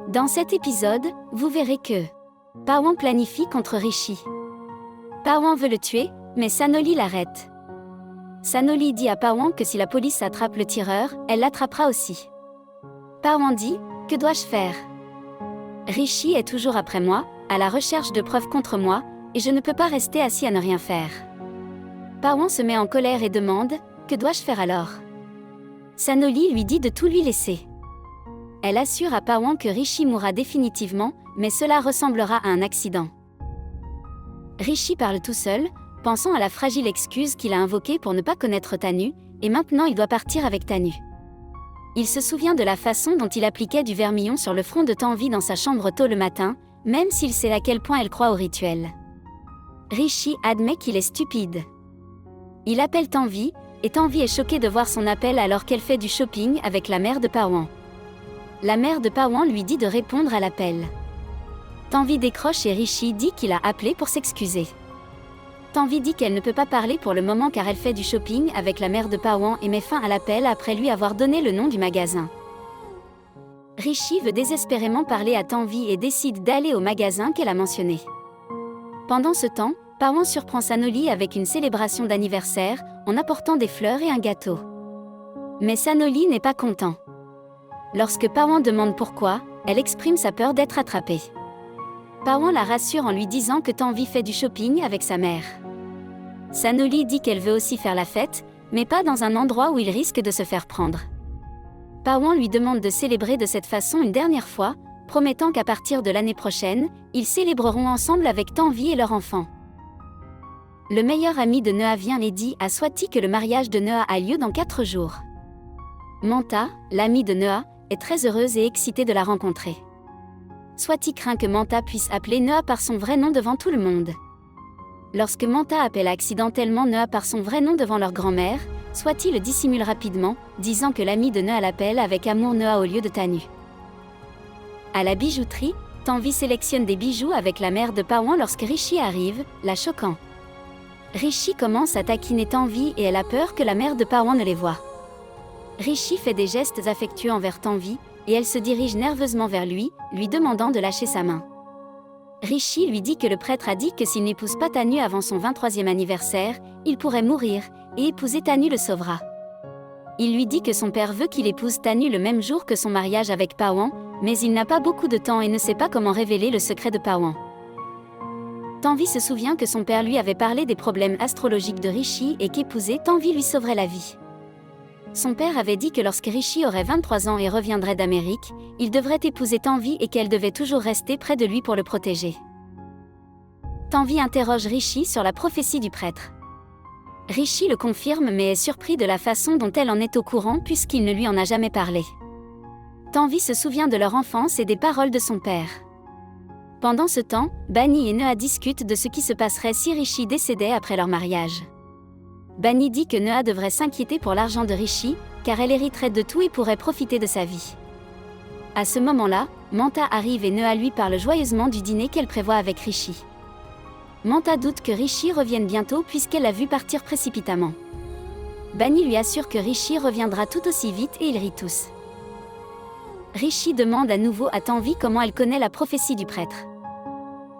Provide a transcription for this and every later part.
Dans cet épisode, vous verrez que Pawan planifie contre Rishi. Pawan veut le tuer, mais Sanoli l'arrête. Sanoli dit à Pawan que si la police attrape le tireur, elle l'attrapera aussi. Pawan dit « Que dois-je faire ? Rishi est toujours après moi, à la recherche de preuves contre moi, et je ne peux pas rester assis à ne rien faire. » Pawan se met en colère et demande « Que dois-je faire alors ?» Sanoli lui dit de tout lui laisser. Elle assure à Pawan que Rishi mourra définitivement, mais cela ressemblera à un accident. Rishi parle tout seul, pensant à la fragile excuse qu'il a invoquée pour ne pas connaître Tanu, et maintenant il doit partir avec Tanu. Il se souvient de la façon dont il appliquait du vermillon sur le front de Tanvi dans sa chambre tôt le matin, même s'il sait à quel point elle croit au rituel. Rishi admet qu'il est stupide. Il appelle Tanvi, et Tanvi est choquée de voir son appel alors qu'elle fait du shopping avec la mère de Pawan. La mère de Pawan lui dit de répondre à l'appel. Tanvi décroche et Rishi dit qu'il a appelé pour s'excuser. Tanvi dit qu'elle ne peut pas parler pour le moment car elle fait du shopping avec la mère de Pawan et met fin à l'appel après lui avoir donné le nom du magasin. Rishi veut désespérément parler à Tanvi et décide d'aller au magasin qu'elle a mentionné. Pendant ce temps, Pawan surprend Sanoli avec une célébration d'anniversaire en apportant des fleurs et un gâteau. Mais Sanoli n'est pas content. Lorsque Pawan demande pourquoi, elle exprime sa peur d'être attrapée. Pawan la rassure en lui disant que Tanvi fait du shopping avec sa mère. Sanoli dit qu'elle veut aussi faire la fête, mais pas dans un endroit où il risque de se faire prendre. Pawan lui demande de célébrer de cette façon une dernière fois, promettant qu'à partir de l'année prochaine, ils célébreront ensemble avec Tanvi et leur enfant. Le meilleur ami de Neha vient et dit à Swati que le mariage de Neha a lieu dans 4 jours. Manta, l'amie de Neha, est très heureuse et excitée de la rencontrer. Swati craint que Manta puisse appeler Neha par son vrai nom devant tout le monde. Lorsque Manta appelle accidentellement Neha par son vrai nom devant leur grand-mère, Swati le dissimule rapidement, disant que l'amie de Neha l'appelle avec amour Neha au lieu de Tanu. À la bijouterie, Tanvi sélectionne des bijoux avec la mère de Pawan lorsque Rishi arrive, la choquant. Rishi commence à taquiner Tanvi et elle a peur que la mère de Pawan ne les voie. Rishi fait des gestes affectueux envers Tanvi, et elle se dirige nerveusement vers lui, lui demandant de lâcher sa main. Rishi lui dit que le prêtre a dit que s'il n'épouse pas Tanu avant son 23e anniversaire, il pourrait mourir, et épouser Tanu le sauvera. Il lui dit que son père veut qu'il épouse Tanu le même jour que son mariage avec Pawan, mais il n'a pas beaucoup de temps et ne sait pas comment révéler le secret de Pawan. Tanvi se souvient que son père lui avait parlé des problèmes astrologiques de Rishi et qu'épouser Tanvi lui sauverait la vie. Son père avait dit que lorsque Rishi aurait 23 ans et reviendrait d'Amérique, il devrait épouser Tanvi et qu'elle devait toujours rester près de lui pour le protéger. Tanvi interroge Rishi sur la prophétie du prêtre. Rishi le confirme mais est surpris de la façon dont elle en est au courant puisqu'il ne lui en a jamais parlé. Tanvi se souvient de leur enfance et des paroles de son père. Pendant ce temps, Bani et Neha discutent de ce qui se passerait si Rishi décédait après leur mariage. Bani dit que Neha devrait s'inquiéter pour l'argent de Rishi, car elle hériterait de tout et pourrait profiter de sa vie. À ce moment-là, Manta arrive et Neha lui parle joyeusement du dîner qu'elle prévoit avec Rishi. Manta doute que Rishi revienne bientôt puisqu'elle l'a vu partir précipitamment. Bani lui assure que Rishi reviendra tout aussi vite et ils rient tous. Rishi demande à nouveau à Tanvi comment elle connaît la prophétie du prêtre.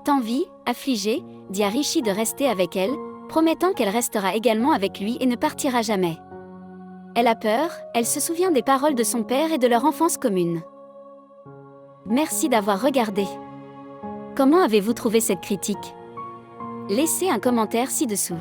Tanvi, affligée, dit à Rishi de rester avec elle, promettant qu'elle restera également avec lui et ne partira jamais. Elle a peur, elle se souvient des paroles de son père et de leur enfance commune. Merci d'avoir regardé. Comment avez-vous trouvé cette critique ? Laissez un commentaire ci-dessous.